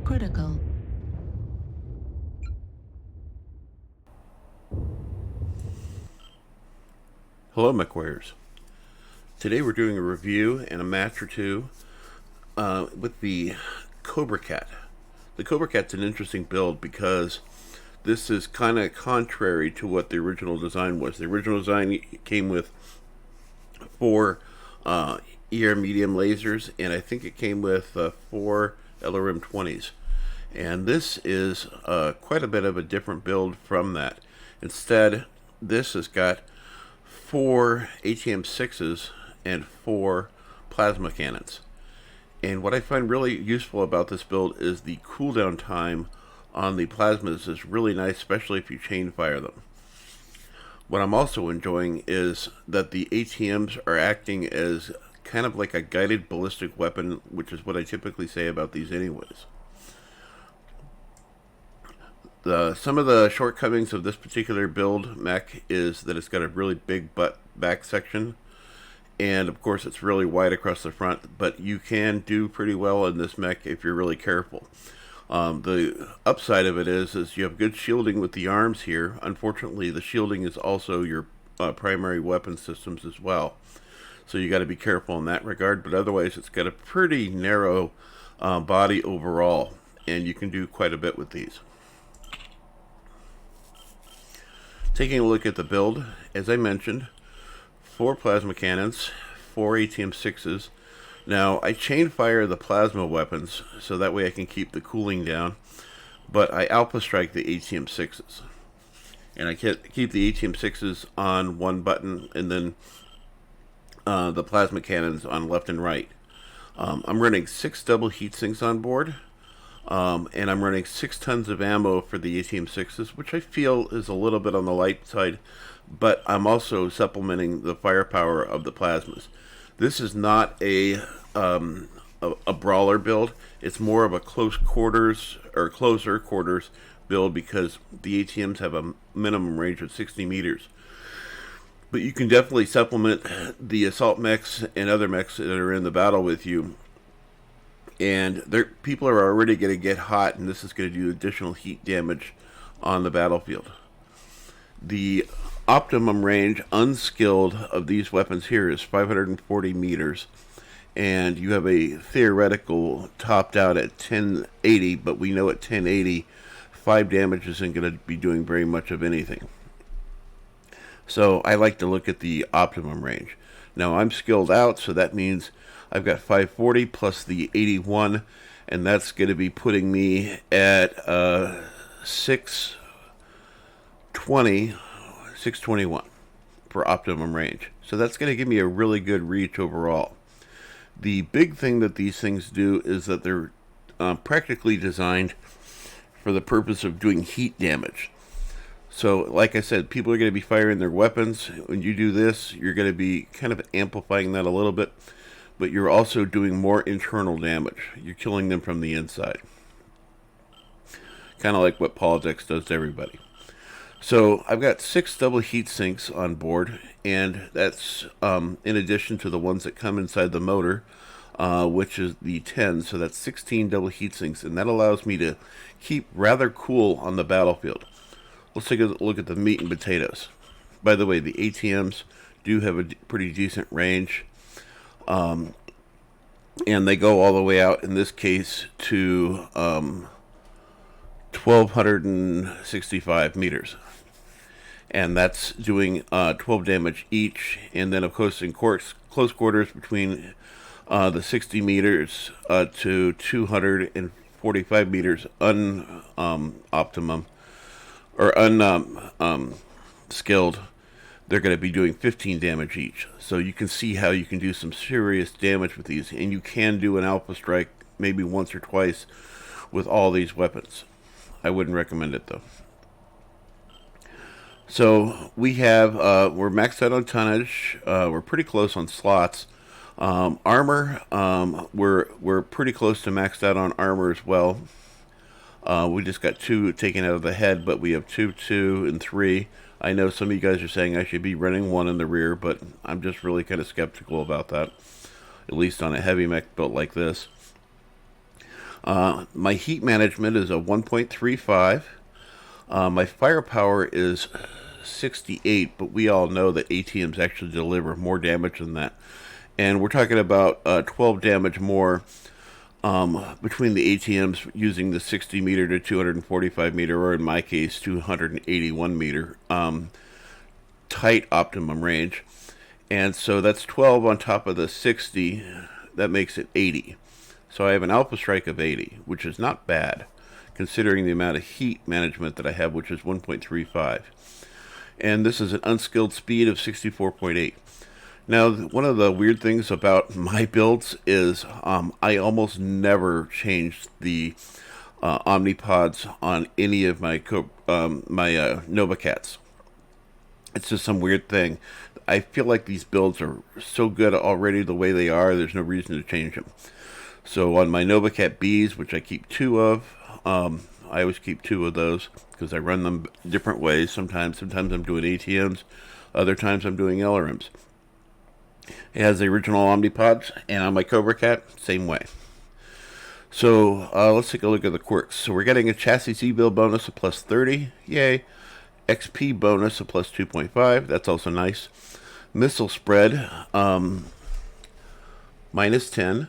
critical. Hello, Mechwarriors. Today we're doing a review and a match or two with the Cobra Cat. The Cobra Cat's an interesting build because this is kind of contrary to what the original design was. The original design came with 4 ER medium lasers, and I think it came with 4 LRM 20s. And this is quite a bit of a different build from that. Instead, this has got 4 ATM-6s and 4 plasma cannons. And what I find really useful about this build is the cooldown time on the plasmas is really nice, especially if you chain fire them. What I'm also enjoying is that the ATMs are acting as kind of like a guided ballistic weapon, which is what I typically say about these anyways. Some of the shortcomings of this particular build mech is that it's got a really big back section, and of course it's really wide across the front, but you can do pretty well in this mech if you're really careful. The upside of it is you have good shielding with the arms here. Unfortunately, the shielding is also your primary weapon systems as well, so you got to be careful in that regard, but otherwise it's got a pretty narrow body overall, and you can do quite a bit with these. Taking a look at the build, as I mentioned, 4 plasma cannons, 4 ATM-6s. Now, I chain fire the plasma weapons, so that way I can keep the cooling down, but I alpha strike the ATM-6s. And I keep the ATM-6s on one button, and then the plasma cannons on left and right. I'm running 6 double heat sinks on board. And I'm running 6 tons of ammo for the ATM-6s, which I feel is a little bit on the light side, but I'm also supplementing the firepower of the plasmas. This is not a brawler build. It's more of a close quarters or closer quarters build because the ATMs have a minimum range of 60 meters. But you can definitely supplement the assault mechs and other mechs that are in the battle with you. And people are already going to get hot, and this is going to do additional heat damage on the battlefield. The optimum range, unskilled, of these weapons here is 540 meters. And you have a theoretical topped out at 1080, but we know at 1080, 5 damage isn't going to be doing very much of anything. So I like to look at the optimum range. Now I'm skilled out, so that means I've got 540 plus the 81, and that's going to be putting me at 621 for optimum range. So that's going to give me a really good reach overall. The big thing that these things do is that they're practically designed for the purpose of doing heat damage. So, like I said, people are going to be firing their weapons. When you do this, you're going to be kind of amplifying that a little bit, but you're also doing more internal damage. You're killing them from the inside. Kind of like what Politics does to everybody. So, I've got 6 double heat sinks on board, and that's in addition to the ones that come inside the motor, which is the 10, so that's 16 double heat sinks, and that allows me to keep rather cool on the battlefield. Let's take a look at the meat and potatoes. By the way, the ATMs do have a pretty decent range. And they go all the way out, in this case, to 1,265 meters. And that's doing 12 damage each. And then, of course, in close quarters between the 60 meters to 245 meters optimum, or unskilled, they're going to be doing 15 damage each. So you can see how you can do some serious damage with these, and you can do an alpha strike maybe once or twice with all these weapons. I wouldn't recommend it though. So we have we're maxed out on tonnage. We're pretty close on slots. Armor, we're pretty close to maxed out on armor as well. We just got 2 taken out of the head, but we have 2, 2, and 3. I know some of you guys are saying I should be running 1 in the rear, but I'm just really kind of skeptical about that, at least on a heavy mech built like this. My heat management is a 1.35. My firepower is 68, but we all know that ATMs actually deliver more damage than that. And we're talking about 12 damage more between the ATMs using the 60 meter to 245 meter, or in my case, 281 meter tight optimum range. And so that's 12 on top of the 60. That makes it 80. So I have an alpha strike of 80, which is not bad, considering the amount of heat management that I have, which is 1.35. And this is an unskilled speed of 64.8. Now, one of the weird things about my builds is I almost never change the omnipods on any of my Nova Cats. It's just some weird thing. I feel like these builds are so good already the way they are, there's no reason to change them. So on my Nova Cat Bs, which I keep 2 of, I always keep 2 of those because I run them different ways. Sometimes I'm doing ATMs, other times I'm doing LRMs. It has the original Omnipods, and on my Cobra Cat, same way. So let's take a look at the quirks. So we're getting a chassis C-build bonus of plus 30, yay. XP bonus of plus 2.5, that's also nice. Missile spread, minus 10.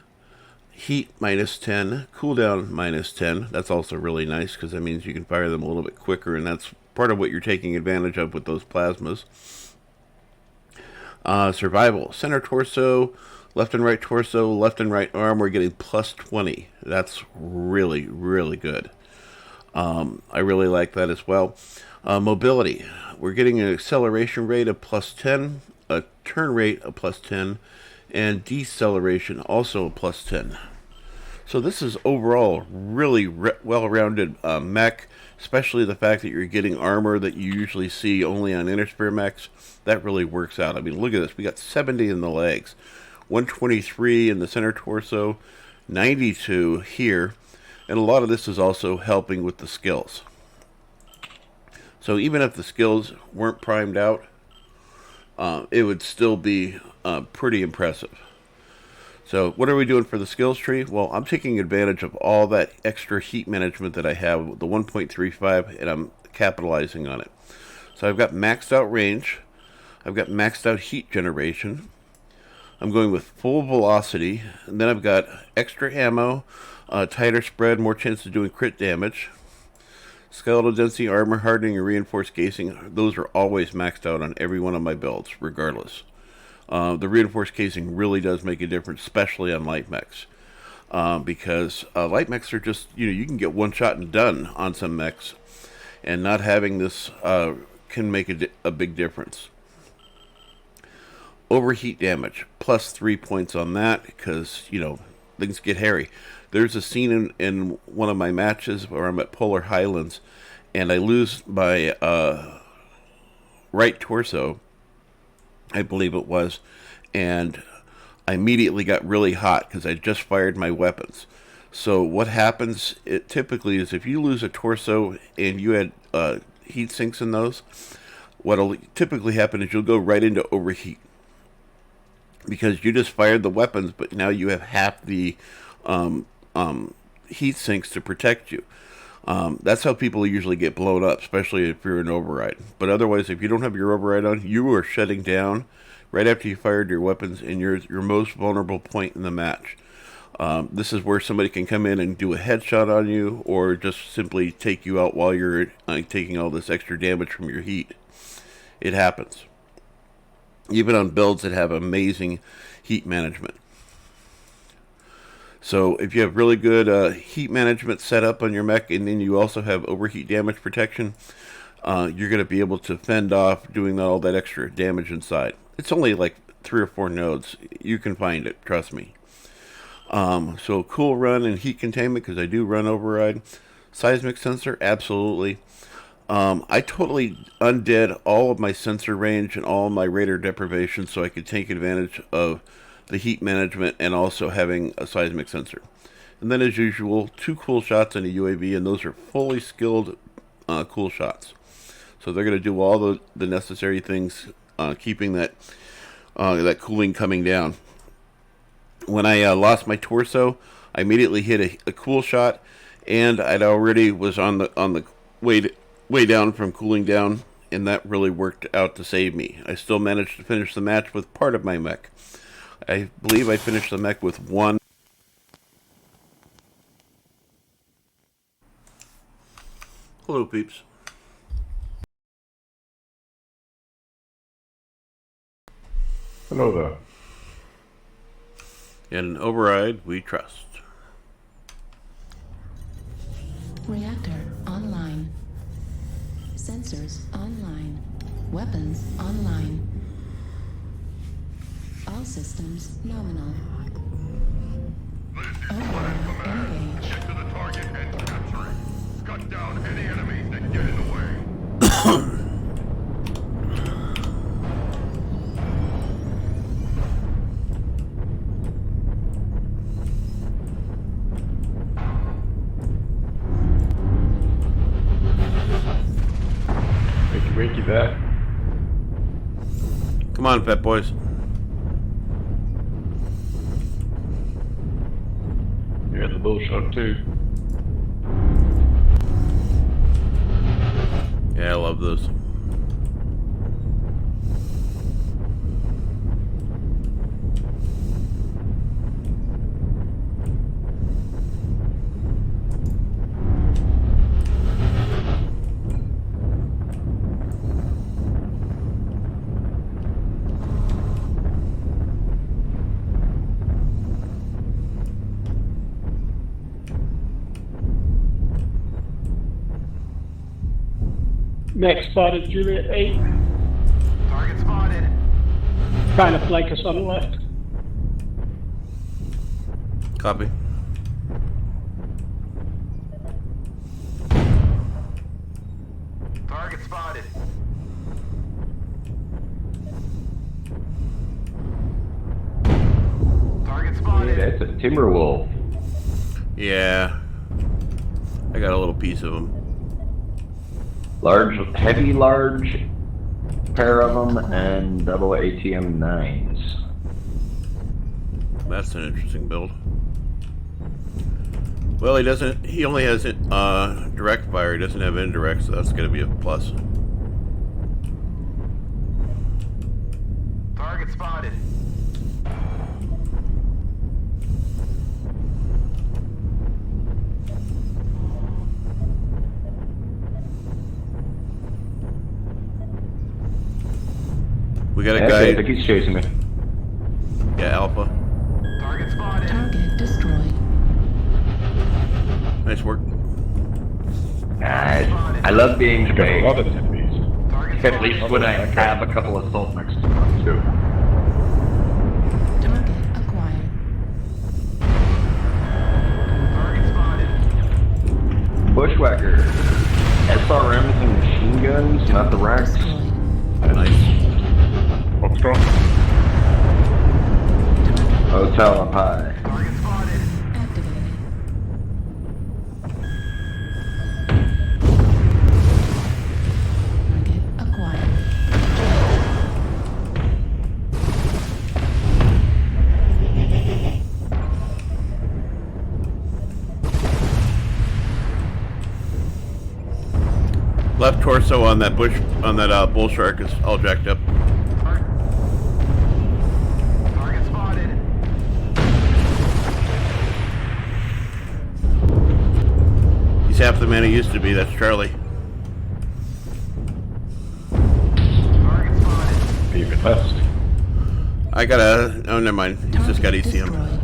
Heat minus 10, cooldown minus 10. That's also really nice because that means you can fire them a little bit quicker, and that's part of what you're taking advantage of with those plasmas. Survival, center torso, left and right torso, left and right arm, we're getting plus 20. That's really, really good. I really like that as well. Mobility, we're getting an acceleration rate of plus 10, a turn rate of plus 10, and deceleration also a plus 10. So this is overall really well-rounded mech, especially the fact that you're getting armor that you usually see only on Interspear mechs. That really works out. I mean, look at this. We got 70 in the legs, 123 in the center torso, 92 here, and a lot of this is also helping with the skills. So even if the skills weren't primed out, it would still be pretty impressive. So what are we doing for the skills tree? Well, I'm taking advantage of all that extra heat management that I have, the 1.35, and I'm capitalizing on it. So I've got maxed out range. I've got maxed out heat generation. I'm going with full velocity. And then I've got extra ammo, tighter spread, more chance of doing crit damage. Skeletal density, armor hardening, and reinforced casing. Those are always maxed out on every one of my builds, regardless. The reinforced casing really does make a difference, especially on light mechs. Because light mechs are just, you can get one shot and done on some mechs. And not having this can make a big difference. Overheat damage, plus 3 points on that, because, things get hairy. There's a scene in one of my matches where I'm at Polar Highlands, and I lose my right torso, I believe it was, and I immediately got really hot because I just fired my weapons. So what happens typically is if you lose a torso and you had heat sinks in those, what'll typically happen is you'll go right into overheat because you just fired the weapons, but now you have half the heat sinks to protect you. That's how people usually get blown up, especially if you're in override. But otherwise, if you don't have your override on, you are shutting down right after you fired your weapons in your most vulnerable point in the match. This is where somebody can come in and do a headshot on you, or just simply take you out while you're taking all this extra damage from your heat. It happens. Even on builds that have amazing heat management. So if you have really good heat management set up on your mech, and then you also have overheat damage protection, you're going to be able to fend off doing all that extra damage inside. It's only like 3 or 4 nodes. You can find it, trust me. So cool run and heat containment, because I do run override. Seismic sensor, absolutely. I totally undid all of my sensor range and all of my radar deprivation so I could take advantage of the heat management and also having a seismic sensor. And then as usual, 2 cool shots and a UAV, and those are fully skilled cool shots. So they're going to do all the necessary things, keeping that cooling coming down. When I lost my torso, I immediately hit a cool shot, and I'd already was on the way down from cooling down, and that really worked out to save me. I still managed to finish the match with part of my mech. I believe I finished the mech with one. Hello, peeps. Hello there. In Override, we trust. Reactor online. Sensors online. Weapons online. All systems nominal. Override engage. Get to the target and capture it. Cut down any enemies that get in the way. Wakey back. Come on, pet boys. You're in the bullshot too. Yeah, I love those. Mech spotted Juliet 8. Target spotted. Trying to flank us on the left. Copy. Target spotted. Target Hey, spotted. that's a Timberwolf. Yeah. I got a little piece of them. Large, heavy, large pair of them, and double ATM 9s. That's an interesting build. Well, he only has direct fire, he doesn't have indirect, so that's going to be a plus. Target spotted. We got a I guy. think he's chasing me. Yeah, Alpha. Target spotted. Target destroyed. Nice work. Nice. I love being Got a lot big. of enemies. Target At least when I have a couple of assault mechs to run too. Target acquired. Target spotted. Bushwhacker. SRMs and machine guns, not the racks. Destroyed. Nice. Foxtrot. Hotel up high. Target spotted. Activated. Target acquired. Left torso on that bull shark is all jacked up. Target spotted. He's half the man he used to be. That's Charlie. Target spotted. Even less. I got a. Oh, never mind. He's just got Target ECM. destroyed.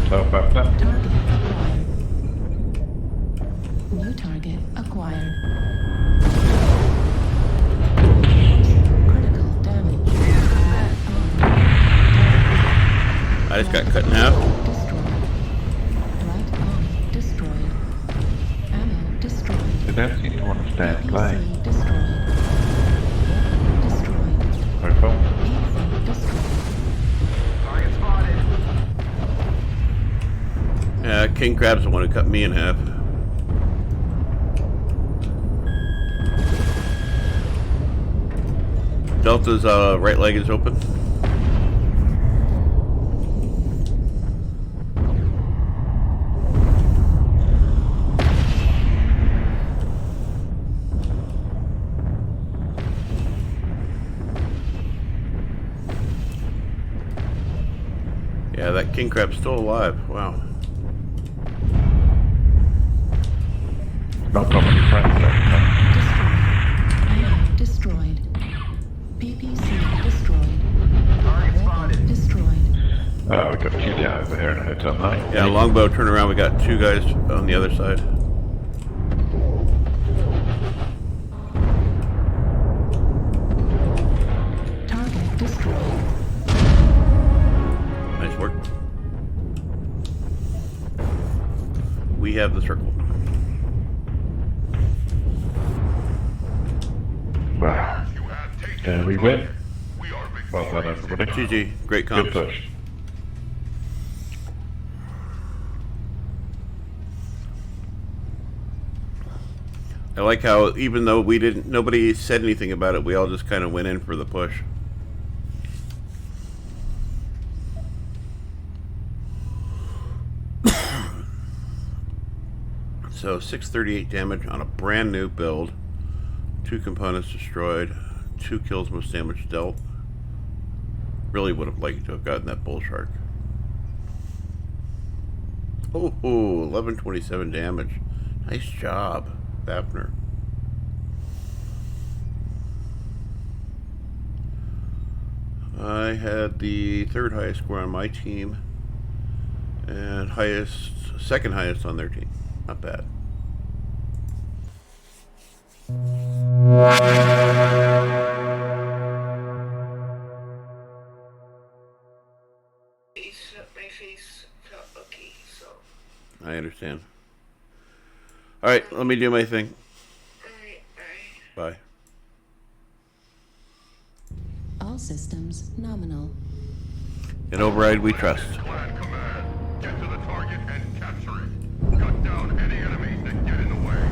Hotel back there. Target acquired. New target acquired. Critical damage. I just got cut in half. Destroyed. Right arm destroyed. Ammo destroyed. Did that seem to understand play? PC destroyed. Destroyed. Hotel. PC destroyed. Target spotted. Yeah, King Crab's the one who cut me in half. Delta's right leg is open. Yeah, that king crab's still alive. Wow. Not got many friends left. Destroyed. PPC destroyed. Target spotted. Destroyed. Oh, we got a few down over here in a hotel night. Yeah, longbow, turn around. We got 2 guys on the other side. Target destroyed. Nice work. We have the circle. Wow. You have taken There we win. We are Well done, everybody. GG. Great Good comps. push. I like how even though nobody said anything about it, we all just kind of went in for the push. So 638 damage on a brand new build. 2 components destroyed. 2 kills, most damage dealt. Really would have liked to have gotten that bull shark. Oh, 1127 damage. Nice job, Fafner. I had the 3rd highest score on my team and second highest on their team. Not bad. My face felt okay, so. I understand. Alright, let me do my thing. Alright, bye. Bye. All systems nominal. In Override, we trust. Clan command. Get to the target and capture it. Cut down any enemies that get in the way.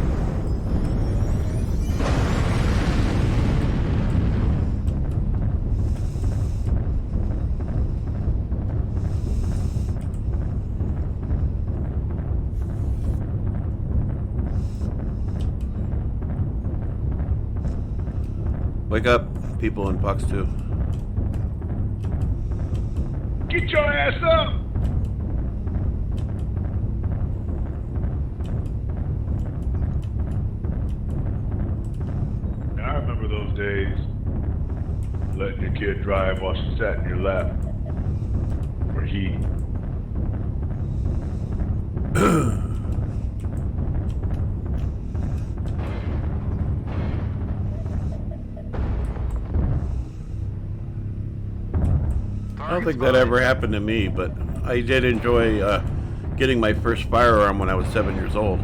Wake up, people in Box 2. Get your ass up! I remember those days. Letting your kid drive while she sat in your lap. Or he. I don't think that ever happened to me, but I did enjoy getting my first firearm when I was 7 years old.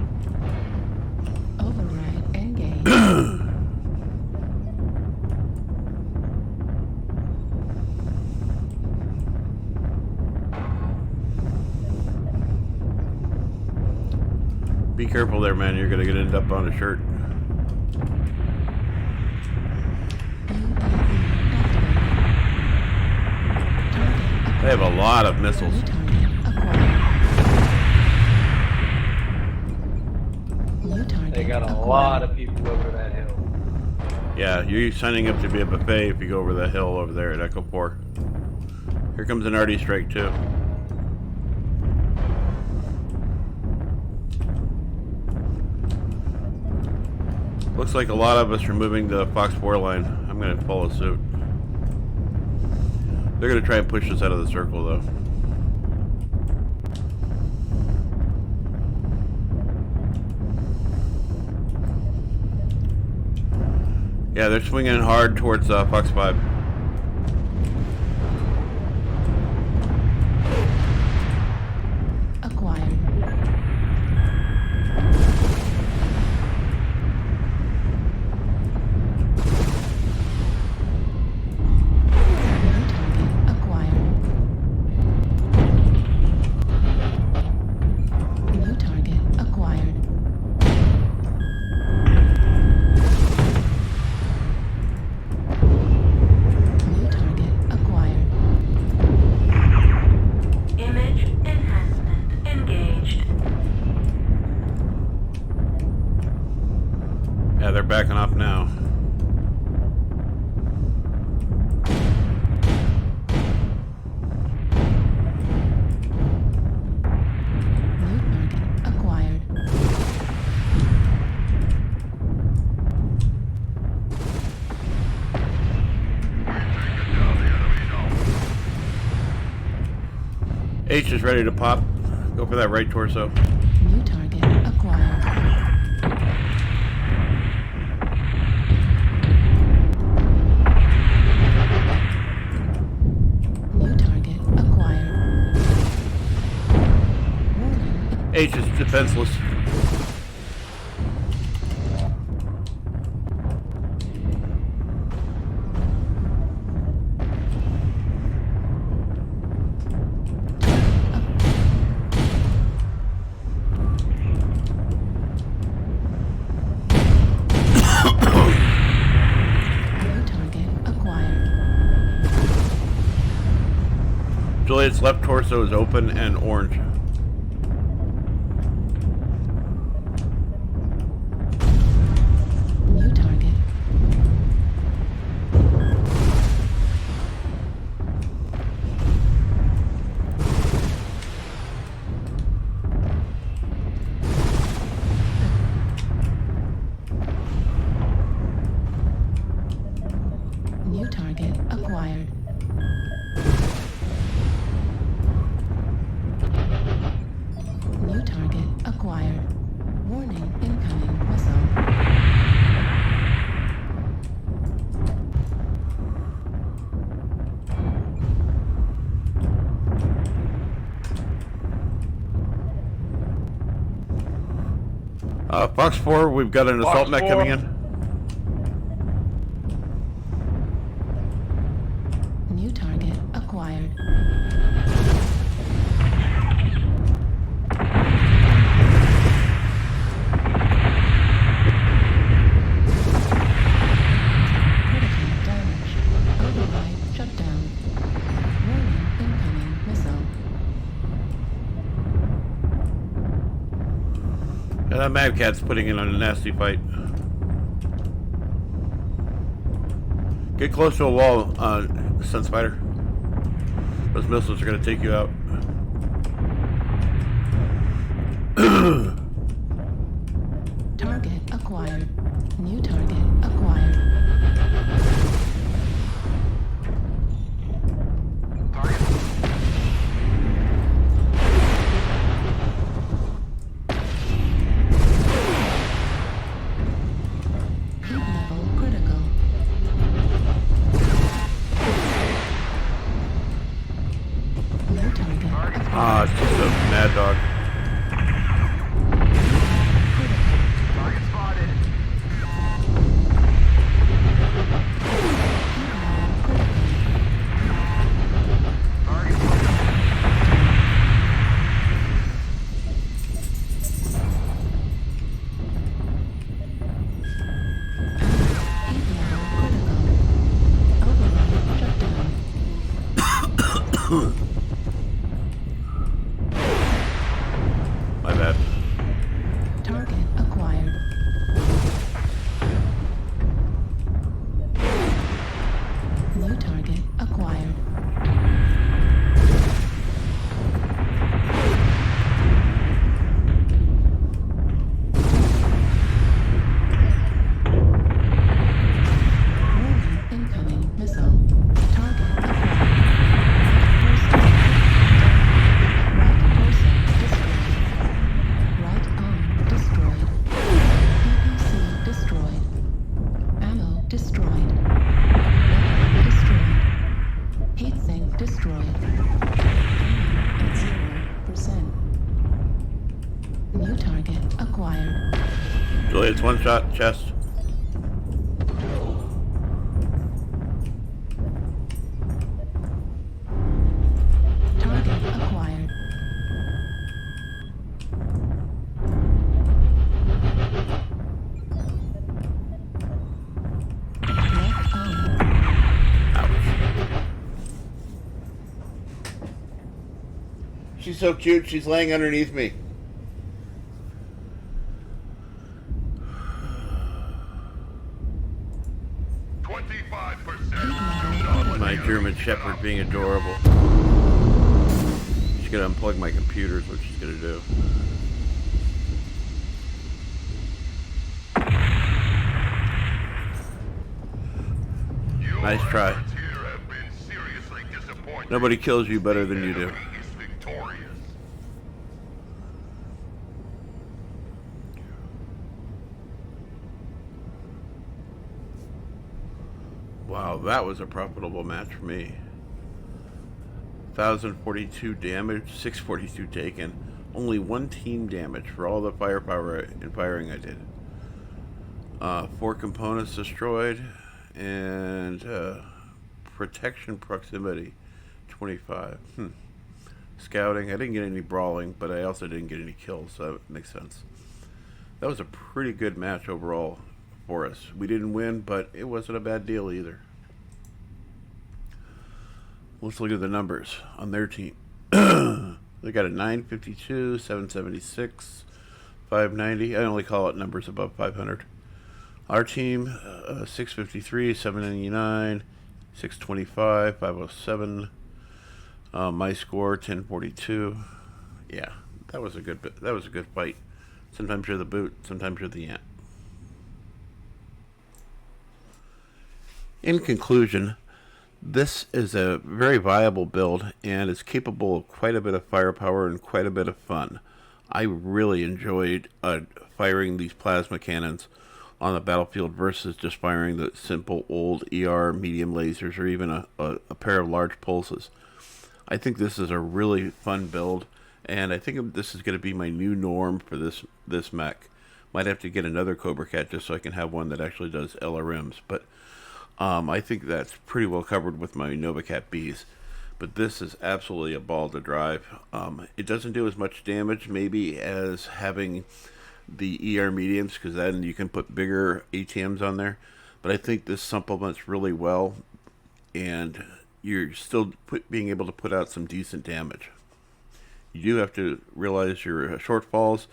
Override engaged. Be careful there, man. You're going to end up on a shirt. They have a lot of missiles. New target acquired. New target They got a acquired. lot of people over that hill. Yeah, you're signing up to be a buffet if you go over that hill over there at Echo 4. Here comes an RD strike, too. Looks like a lot of us are moving the Fox 4 line. I'm going to follow suit. They're going to try and push us out of the circle, though. Yeah, they're swinging hard towards Fox 5. Acquired. New target acquired. New target acquired. New target acquired. Image enhancement engaged. Yeah, they're backing off now. H is ready to pop. Go for that right torso. New target acquired. New target acquired. Warning. H is defenseless. New target acquired. Juliet's left torso is open and orange. New target. New target acquired. New target acquired. Warning, incoming missile. Fox 4, we've got an assault Fox mech 4. coming in. New target acquired. Critical damage. Override shut down. Warning, incoming missile. And that Mad Cat's putting in a nasty fight. Get close to a wall, Sun Spider. Those missiles are going to take you out. Target acquired. New target acquired. Heat level critical. New target acquired. Ah, it's just a mad dog. Target spotted. Target Heat level critical. Override shut down. My bad. Target acquired. New target acquired. Warning, incoming missile. Target acquired. Right torso destroyed. Right arm destroyed. EPC destroyed. Ammo destroyed. Weapon destroyed. Heatsink destroyed. At 0%. New target acquired. Juliet's one shot, chest. Target acquired. Left arm. She's so cute, she's laying underneath me. My German Shepherd being adorable. She's gonna unplug my computer is what she's gonna do. Nice try. Nobody kills you better than you do. Wow, that was a profitable match for me. 1,042 damage, 642 taken. Only 1 team damage for all the firepower and firing I did. 4 components destroyed, and protection proximity 25. Scouting, I didn't get any brawling, but I also didn't get any kills, so that makes sense. That was a pretty good match overall for us. We didn't win, but it wasn't a bad deal either. Let's look at the numbers on their team. They got a 952, 776, 590. I only call it numbers above 500. Our team, 653, 799, 625, 507. My score, 1042. Yeah, that was a good fight. Sometimes you're the boot, sometimes you're the ant. In conclusion, this is a very viable build and is capable of quite a bit of firepower and quite a bit of fun. I really enjoyed firing these plasma cannons on the battlefield versus just firing the simple old ER medium lasers or even a pair of large pulses. I think this is a really fun build, and I think this is going to be my new norm for this mech. Might have to get another Cobra Cat just so I can have one that actually does LRMs, but I think that's pretty well covered with my Nova Cat Bs. But this is absolutely a ball to drive. It doesn't do as much damage maybe as having the ER mediums, because then you can put bigger ATMs on there. But I think this supplements really well, and you're still being able to put out some decent damage. You do have to realize your shortfalls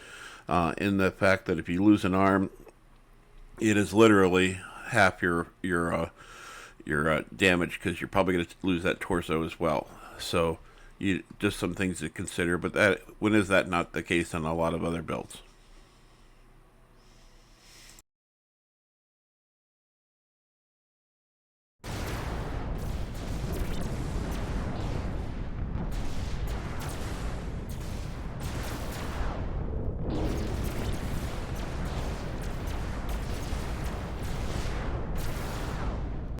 in the fact that if you lose an arm, it is literally half your damage, because you're probably going to lose that torso as well. So just some things to consider, but when is that not the case on a lot of other builds?